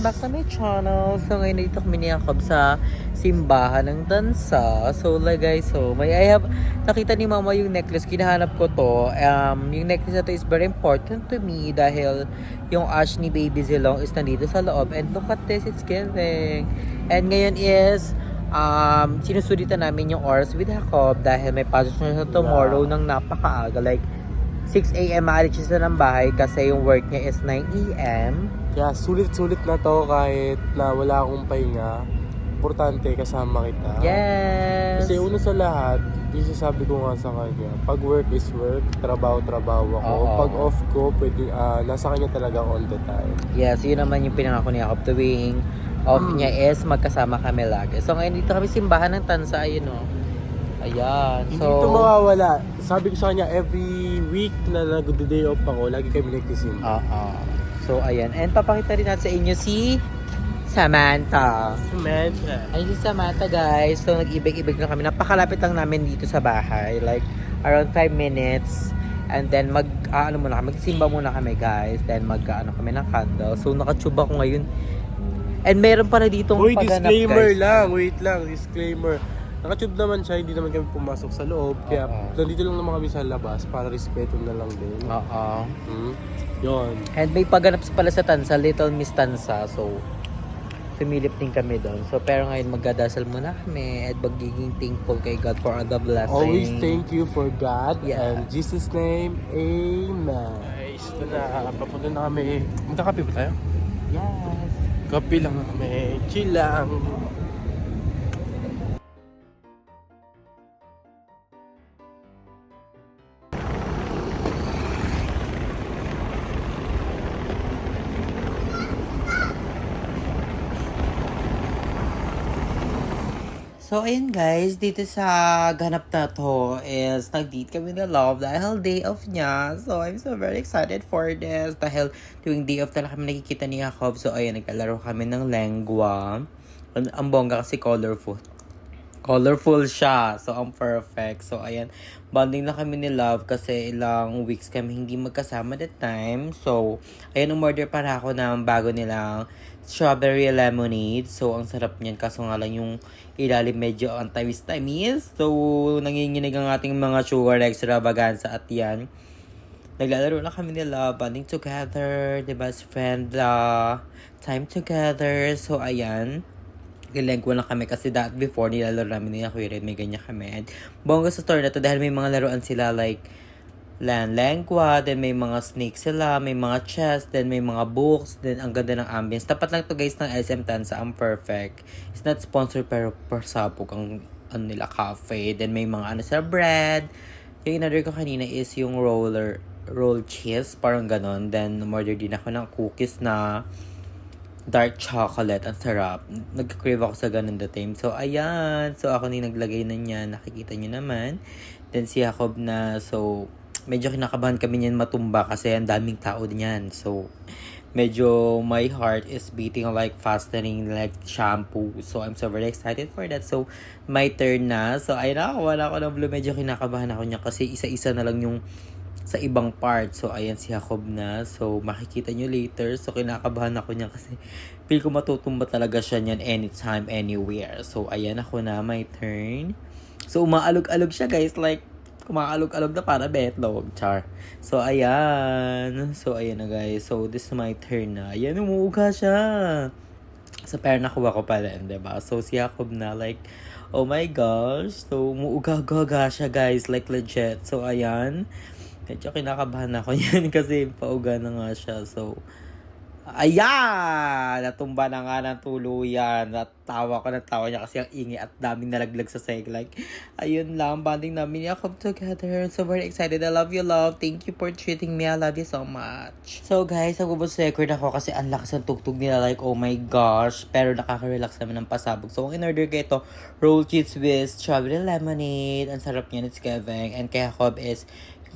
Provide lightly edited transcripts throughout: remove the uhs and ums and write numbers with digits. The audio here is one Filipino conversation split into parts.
back to my channel. So ngayon dito kami ni Jacob sa simbahan ng dansa. So like guys, nakita ni mama yung necklace, kinahanap ko to. Yung necklace na to is very important to me dahil yung ash ni Baby Zilong is nandito sa loob. And look at this, it's giving. And ngayon is sinusulitan namin yung oras with Jacob dahil may pasok siya tomorrow ng napakaaga. Like 6 a.m. maalit siya ng bahay kasi yung work niya is 9 a.m. Kaya sulit-sulit na to kahit na wala akong pahinga. Importante kasama kita. Yes! Kasi una sa lahat, yung sasabi ko nga sa kanya, pag work is work, trabaho ako. Oo. Pag off ko, pwede, nasa kanya talaga all the time. Yes, yun naman yung pinangako ni Jacob. Tuwing off niya is magkasama kami lagi. So ngayon dito kami simbahan ng Tansa, ayun o. Ayan. Hindi So, ito mawawala. Sabi ko sa kanya, every week na nag-day off ako, lagi kami nagkisimba. So ayan. And papakita rin natin sa inyo si Samantha. Samantha. Ayun si Samantha guys. So nag-ibig-ibig na kami. Napakalapit lang namin dito sa bahay. Like around 5 minutes. And then magsimba muna kami guys. Then kami ng candle. So nakatsuba ko ngayon. And meron pala ditong Uy, pagganap disclaimer guys. lang. Wait lang, disclaimer. Nakatube naman siya, hindi naman kami pumasok sa loob. Kaya nandito lang naman kami sa labas para respeto na lang din. Yun. And may pagganap pala sa Tansa, Little Miss Tansa. So, sumilip din kami doon. So, pero ngayon magdadasal muna kami at magiging thankful kay God for all the blessing. Always thank you for God. Yeah. And Jesus' name, Amen. Guys, ito na. Papunta na kami. Magkakape ba tayo? Yes. Kape lang kami. Chill lang. So, ayun guys, dito sa ganap na to is nag-date kami na love dahil day off niya. So, I'm so very excited for this dahil tuwing day off talaga kami nakikita ni Jacob. So, ayun, naglalaro kami ng lengua. Ang bongga kasi colorful. Colorful siya. So, ang perfect. So, ayan, bonding na kami ni love kasi ilang weeks kami hindi magkasama that time. So, ayan, umorder para ako ng bago nilang strawberry lemonade. So, ang sarap niyan. Kaso nga lang yung ilalim medyo ang tamis-tamis. So, nanginginig ang ating mga sugar extravaganza at yan. Naglalaro na kami nila, bonding together, the best friend, time together. So, ayan. Lengwa lang kami kasi before nilalaro namin ni Kuya Red, may ganyan kami. And bongga sa store na to dahil may mga laruan sila like lengwa, then may mga snakes sila, may mga chess, then may mga books, then ang ganda ng ambience. Tapat lang to guys ng SM Tansa, ang perfect. It's not sponsored pero pasabog ang nila cafe. Then may mga sila bread. Yung in-order ko kanina is yung roll cheese, parang ganon. Then umorder din ako ng cookies na dark chocolate. Ang sarap. Nag-crave ako sa ganun the time. So, ayan. So, ako naglagay na niya. Nakikita niyo naman. Then, si Jacob na. So, medyo kinakabahan kami niyan matumba kasi ang daming tao niyan. So, medyo my heart is beating like fastening like shampoo. So, I'm so very excited for that. So, my turn na. So, ayun na. Wala ako ng blue. Medyo kinakabahan ako niya kasi isa-isa na lang yung sa ibang part. So, ayan si Jacob na. So, makikita nyo later. So, kinakabahan ako niya kasi feel ko matutumba talaga siya niyan anytime, anywhere. So, ayan ako na. My turn. So, umaalog-alog siya guys. Like, kumaalog-alog na para betlog. Char. So, ayan. So, ayan na guys. So, this is my turn na. Ayan, umuuga siya. So, pero nakuha ko pa rin, diba? So, si Jacob na like, oh my gosh. So, umuuga-gaga siya guys. Like, legit. So, ayan. Medyo kinakabahan ako yan kasi pauga na nga siya. So, ayan! Natumba na nga ng tuluyan. Natawa ko ng tawa niya kasi ang ingay at daming nalaglag sa seg. Like, ayun lang. Bonding namin niya come together. So, very excited. I love you, love. Thank you for treating me. I love you so much. So, guys, nagbubos record ako kasi ang lakas ng tugtog nila. Like, oh my gosh. Pero nakaka-relax naman ng pasabog. So, ang in-order ko ito, roll cheese with strawberry lemonade. Ang sarap niya. It's giving. And kay Jacob is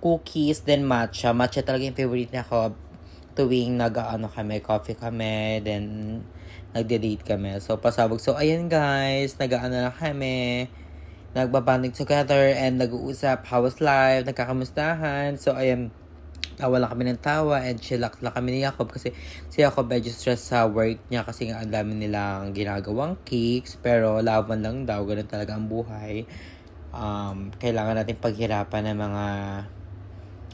cookies, then matcha. Matcha talaga yung favorite niya ko tuwing kami, coffee kami, then nagde-date kami. So, pasabog. So, ayan guys, na kami. Nagbabanding together and nag-uusap, how was life, nagkakamustahan. So, ayan, tawa lang kami ng tawa and chillax lang kami ni Jacob kasi si Jacob medyo stress sa work niya kasi nga ang dami nilang ginagawang cakes pero laban lang daw, ganun talaga ang buhay. Kailangan natin paghirapan ng mga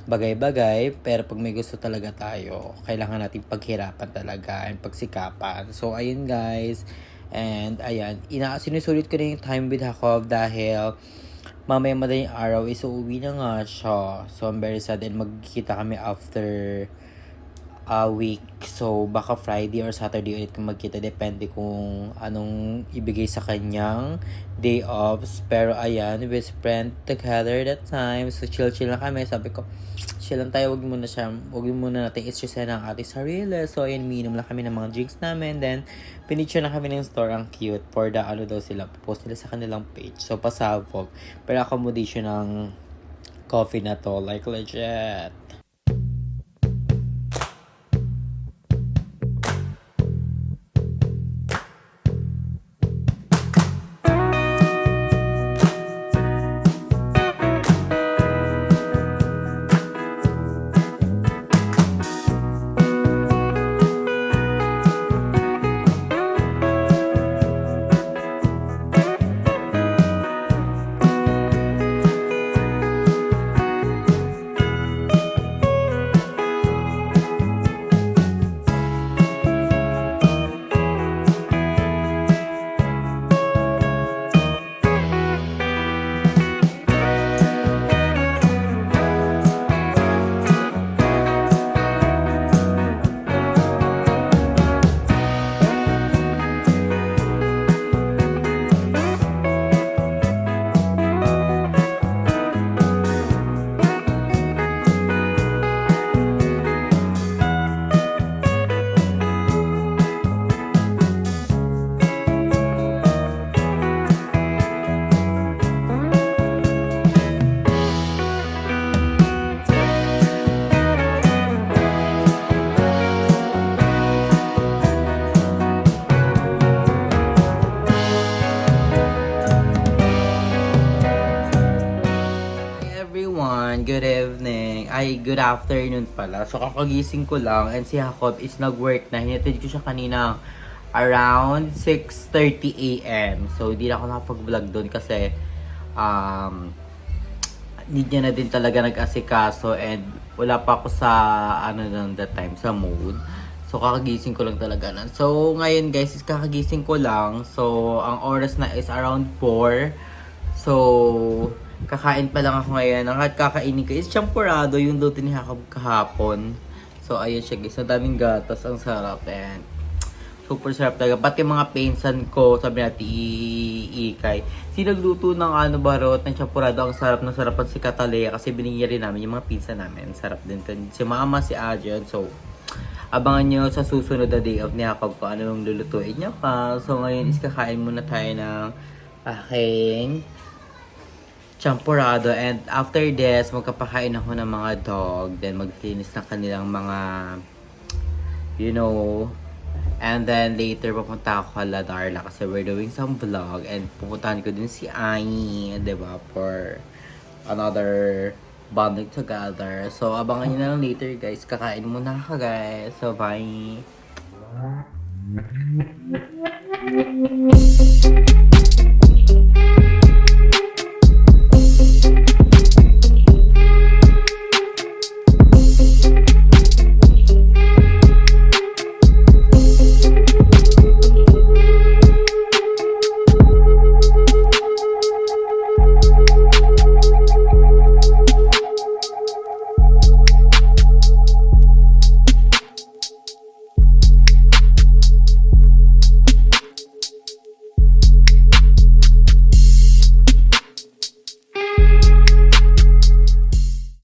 bagay-bagay pero pag may gusto talaga tayo, kailangan natin paghirapan talaga and pagsikapan. So ayun guys, and ayan, sinusulit ko na yung time with Jacob dahil mamaya madaling araw is uuwi na nga siya. So, I'm very sad and magkikita kami after a week. So, baka Friday or Saturday ulit kung magkita. Depende kung anong ibigay sa kanyang day offs. Pero ayan, we spent together that time. So, chill-chill lang kami. Sabi ko, chill lang tayo. Huwag muna natin i-stressan ang ating sarili. So, ayan, minum lang kami ng mga drinks namin. Then, pinicture na kami ng store. Ang cute. For the daw sila. Post nila sa kanilang page. So, pasabog. Pero accommodation ng coffee na to. Like, legit. Good evening. Good afternoon pala. So, kakagising ko lang and si Jacob is nag-work na. Hinatid ko siya kanina around 6:30 a.m. So, hindi na ako nakapag-vlog doon kasi need niya na din talaga nag-asikaso and wala pa ako sa that time, sa mood. So, kakagising ko lang talaga na. So, ngayon guys, is kakagising ko lang. So, ang oras na is around 4. So, kakain pa lang ako ngayon. Ang kakainin ko is champurrado, yung luto ni Jacob kahapon. So, ayun siya guys. Ang daming gatas. Ang sarap. And super sarap talaga. Pati mga pinsan ko, sabi natin, iikay. Sinagluto ng barot, ng champurrado. Ang sarap na sarapan si Catalea. Kasi binigyan rin namin yung mga pinsan namin. Sarap din. Si Mama, si Adrian. So, abangan nyo sa susunod na day of ni Jacob kung ano yung lulutuin niya pa. So, ngayon is kakain muna tayo ng aking champurrado, and after this magkapakain ako ng mga dog, then maglinis ng kanilang mga and then later pupunta ako kala Darla kasi we're doing some vlog and pupuntahan ko din si Ai, diba, for another bonding together. So abangan nyo na lang later guys. Kakain muna ako guys, so bye.